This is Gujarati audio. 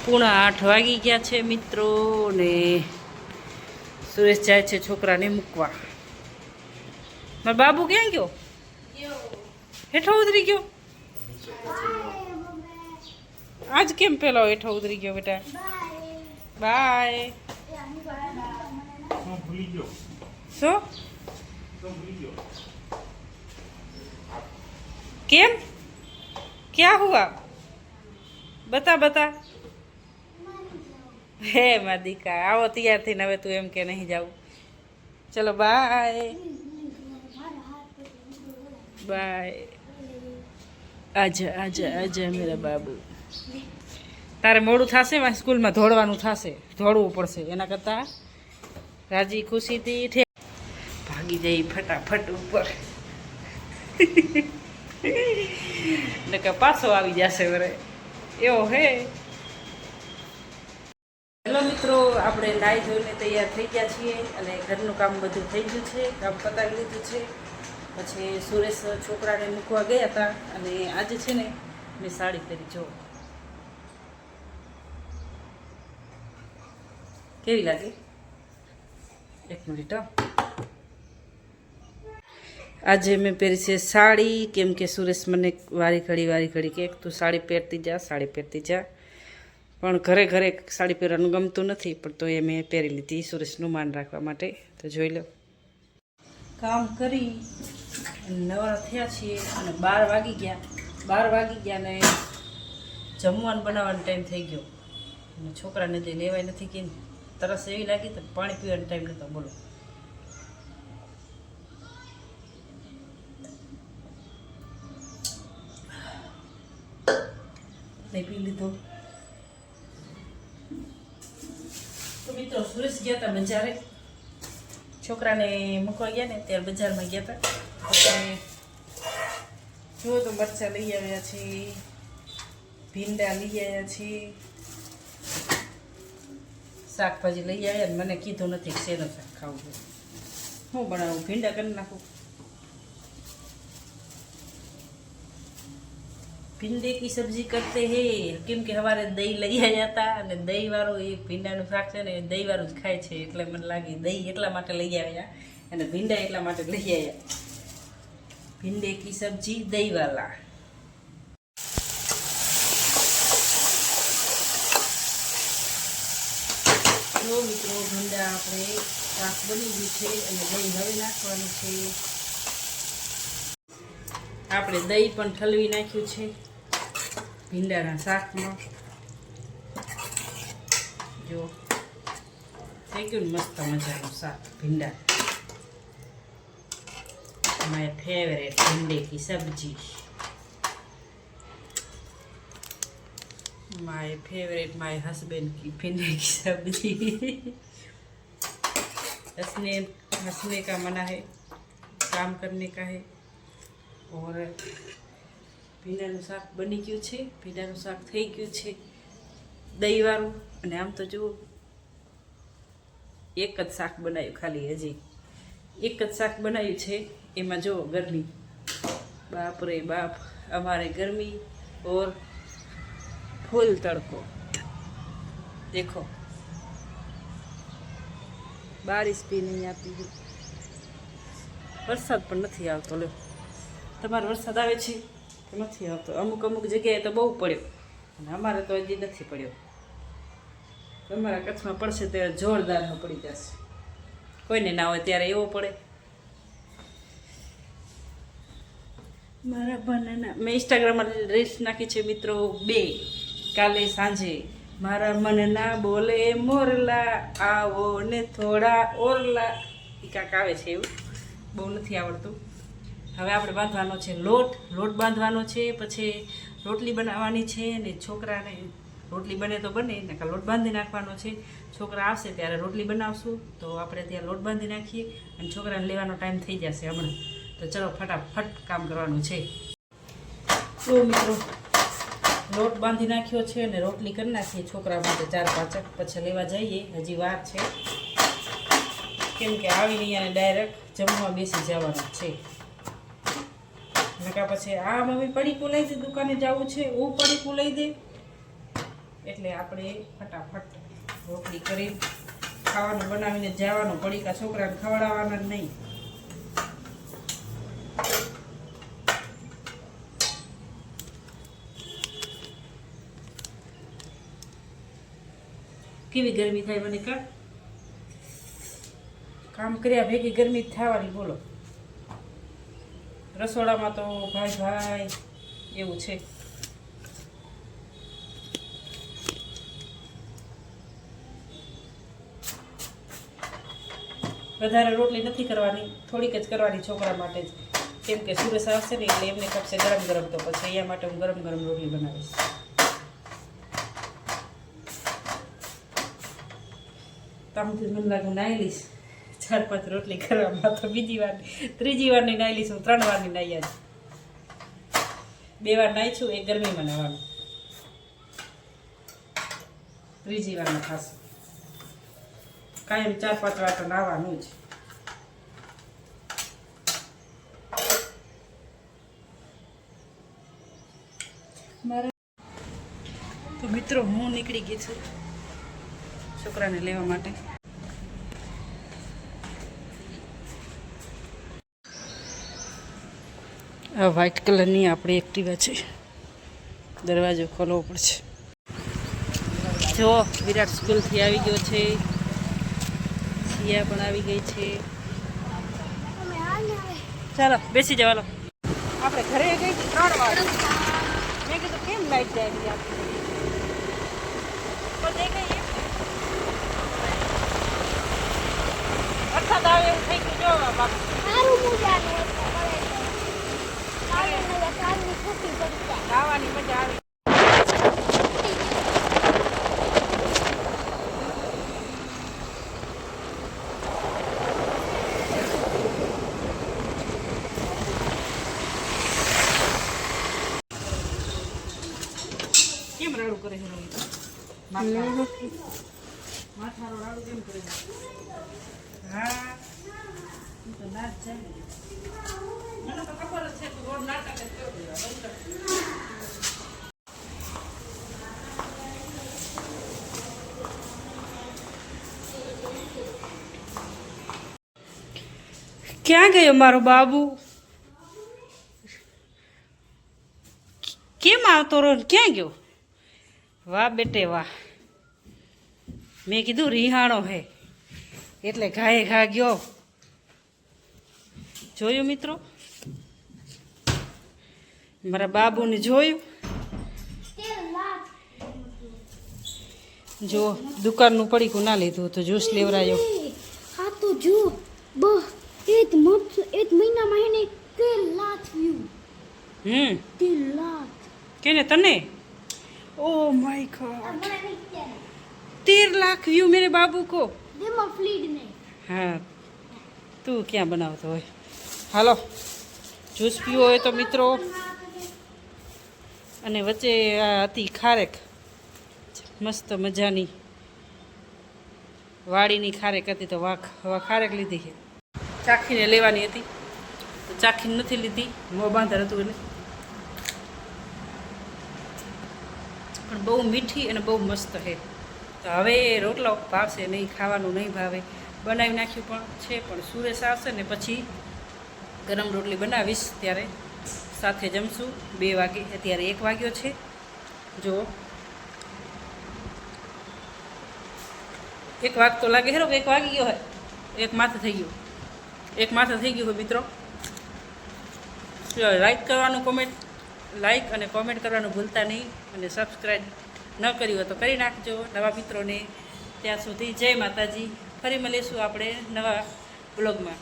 8:30 વાગી ગયા છે મિત્રો ને સુરેશ જાય છે છોકરાને મૂકવા. મારો બાબુ ક્યાં ગયો? હેઠો ઉતરી ગયો. આજ કેમ પેલો હેઠો ઉતરી ગયો બેટા? બાય. શું કેમ क्या हुआ बता बता. હે માદિકા આવો તૈયાર થઈને હવે તું એમ કે નહીં જાઉં. ચલો બાય બાય. આજા આજા આજા મેરા બાબુ. તારે મોડું થશે મારી સ્કૂલમાં દોડવાનું થશે, દોડવું પડશે. એના કરતાં રાજી ખુશીથી ભાગી જઈ ફટાફટ ઉપર. નકર પાછો આવી જશે વરે એવો હે. હેલો મિત્રો, આપણે નાહી ધોઈને તૈયાર થઈ ગયા છીએ અને ઘરનું કામ બધું થઈ ગયું છે, કામ પતાવી લીધું છે. પછી સુરેશ છોકરાને મૂકવા ગયા હતા અને આજે છે ને મેં સાડી પહેરી. જો કેવી લાગે? એક મિનિટ. આજે મેં પહેરી છે સાડી, કેમ કે સુરેશ મને વારી ઘડી કે તું સાડી પહેરતી જા, સાડી પહેરતી જા. પણ ઘરે ઘરે સાડી પહેરવાનું ગમતું નથી, પણ તો એ મેં પહેરી લીધી સુરેશનું માન રાખવા માટે. તો જોઈ લો, કામ કરી નવરા થયા છીએ અને 12 વાગી ગયા. 12 વાગી ગયા ને જમવાનું બનાવવાનો ટાઈમ થઈ ગયો. અને છોકરાને તે લેવાય નથી કે તરસ એવી લાગી તો પાણી પીવાનો ટાઈમ નહોતો. બોલો, નહીં પી લીધો. તો મિત્રો સુરેશ ગયા હતા બજારે, છોકરાને મૂકવા ગયા ને ત્યારે બજારમાં ગયા હતા. પછી જુઓ તો મરચાં લઈ આવ્યા છે, ભીંડા લઈ આવ્યા છે, શાકભાજી લઈ આવ્યા. ને મને કીધું નથી શેનું શાક ખાવું છે. હું બનાવું? ભીંડા કરી નાખું. ભીંડે કી સબ્જી કરતે હે, કેમ કે સવારે દહીં લઈ આવ્યા હતા અને દહીં વાળું એ ભીંડાનું શાક છે ને એ દહીં વાળું જ ખાય છે. એટલે મને લાગી દહીં એટલા માટે લઈ આવ્યા અને ભીંડા એટલા માટે લઈ આવ્યા. ભીંડે કી સબ્જી દહીં વાલા. જો મિત્રો, ભીંડા આપણે શાક બની ગયું છે અને દહીં હવે નાખવાનું છે. આપણે દહીં પણ ઠલવી નાખ્યું છે ભીંડાના શાકમાં. જો થઈ ગયું ને મસ્ત મજાનું શાક ભીંડા. માય ફેવરેટ ભીંડે કી સબ્જી, माय फेवरेट माय हस्बैंड की भिंडी की सब्जी. हंसने का मना है, काम करने का है. और ભીંડાનું શાક બની ગયું છે, ભીંડાનું શાક થઈ ગયું છે દહીંવાળું. અને આમ તો જુઓ, એક જ શાક બનાવ્યું, ખાલી હજી એક જ શાક બનાવ્યું છે. એમાં જુઓ ગરમી, બાપ રે બાપ, અમારે ગરમી ઓર ફૂલ તડકો. देखो बारिश भी नहीं आती, વરસાદ પણ નથી આવતો. લો, તમારે વરસાદ આવે છે કે નથી આવતો? અમુક અમુક જગ્યાએ તો બહુ પડ્યો અને અમારે તો હજી નથી પડ્યો. તમારા કચ્છમાં પડશે ત્યારે જોરદાર પડી જશે. કોઈને ના હોય ત્યારે એવો પડે. મારા બનાના મેં ઇન્સ્ટાગ્રામમાં રીલ્સ નાખી છે મિત્રો 2 કાલે સાંજે. મારા મનના બોલે મોરલા, આવો ને થોડા ઓરલા. એ કાંક આવે છે, એવું બહુ નથી આવડતું. હવે આપણે બાંધવાનો છે લોટ બાંધવાનો છે. પછી રોટલી બનાવવાની છે ને છોકરાને રોટલી બને તો બને, નકર લોટ બાંધી નાખવાનો છે. છોકરા આવશે ત્યારે રોટલી બનાવશું. તો આપણે ત્યાં લોટ બાંધી નાખીએ અને છોકરાને લેવાનો ટાઈમ થઈ જશે હમણાં. તો ચલો ફટાફટ કામ કરવાનું છે. તો મિત્રો લોટ બાંધી નાખ્યો છે અને રોટલી કરી નાખીએ છોકરા માટે 4-5. પછી લેવા જઈએ, હજી વાર છે. કેમ કે આવીને અહીંયા ડાયરેક્ટ જમવા બેસી જવાનું છે. નકા પછી આ મમ્મી પડીકું લઈ દે, દુકાને જવું છે, હું પડીકું લઈ દે. એટલે આપણે ફટાફટ રોટલી કરી ખાવાનું બનાવીને જવાનું, પડીકા છોકરાને ખવડાવવાના જ નહીં. કેવી ગરમી થાય મને કામ કર્યા ભેગી ગરમી થવાની. બોલો, રસોડામાં તો ભાઈ એવું છે. વધારે રોટલી નથી કરવાની, થોડીક જ કરવાની છોકરા માટે જ, કેમ કે સુરેશ આવશે ને એટલે એમને ખપશે ગરમ ગરમ. તો પછી અહીંયા માટે હું ગરમ ગરમ રોટલી બનાવીશ. તામથી મને લાગે નાહી લઈશ 4-5 રોટલી કરવામાં, તો બીજી વાર ત્રીજી વારની નાહી લઈશ. હું 3 વારની નાહી આજ, 2 વાર નાહી છું, એક ગરમીમાં નાહવાનું, ત્રીજી વારમાં ખાસ. કાયમ 4-5 વાર તો નાહવાનું જ. તો મિત્રો હું નીકળી ગઈ છું છોકરાને લેવા માટે. આ વ્હાઈટ કલરની આપણી એક્ટિવા છે, દરવાજો ખોલવો પડશે. જો વિરાટ સ્કૂલથી આવી ગયો છે, સિયા પણ આવી ગઈ છે. ચાલો બેસી જવા. આપણે ઘરે ગઈ 3 વાર. મેં કીધું કેમ લાઈટ જાય વરસાદ આવે એવું થઈ ગયું. જો ગાવાની મજા આવી. કેમ રાડું કરે છે માથાનો રાડું કેમ કરે છે? હા તો ના જ જાય. મને તો ખબર જ છે તું રોડ નાટક જ કરો. ક્યાં ગયો મારો બાબુ? કેમ આવતો રો? ક્યાં ગયો? વાહ બેટે વાહ. મેં કીધું રિહાણો હે એટલે ઘાએ ઘા ગયો. જોયું મિત્રો, મારા બાબુને જોયું? જો દુકાનનું પડીકું ના લીધું તો જ્યુસ લેવરાયો. હા તો જો એક મહિનામાં એને 13 લાખ વ્યૂ. 13 લાખ. કેને તને? Oh my God, 13 lakh view मेरे बाबू को. हाँ, તું ક્યાં બનાવતો હોય? હાલો જ્યુસ પીવો હોય તો મિત્રો. અને વચ્ચે આ હતી ખારેક, મસ્ત મજાની વાડીની ખારેક હતી, તો ખારેક લીધી છે. ચાખીને લેવાની હતી તો ચાખીને નથી લીધી, મોં બાંધર હતું એટલે. પણ બહુ મીઠી અને બહુ મસ્ત છે. તો હવે રોટલો ભાવશે નહીં, ખાવાનું નહીં ભાવે. બનાવી નાખ્યું પણ છે, પણ સુરેશ આવશે ને પછી ગરમ રોટલી બનાવીશ, ત્યારે સાથે જમશું. 2 વાગે, અત્યારે 1 વાગ્યો છે. જો 1 વાગતો લાગે હેરો, 1 વાગી ગયો હોય, 1 માથે થઈ ગયું, 1 માથે થઈ ગયું હોય મિત્રો. લાઈક અને કોમેન્ટ કરવાનું ભૂલતા નહીં, અને સબસ્ક્રાઈબ ન કર્યું હોય તો કરી નાખજો નવા મિત્રોને. ત્યાં સુધી જય માતાજી. ફરી મળીશું આપણે નવા બ્લોગમાં.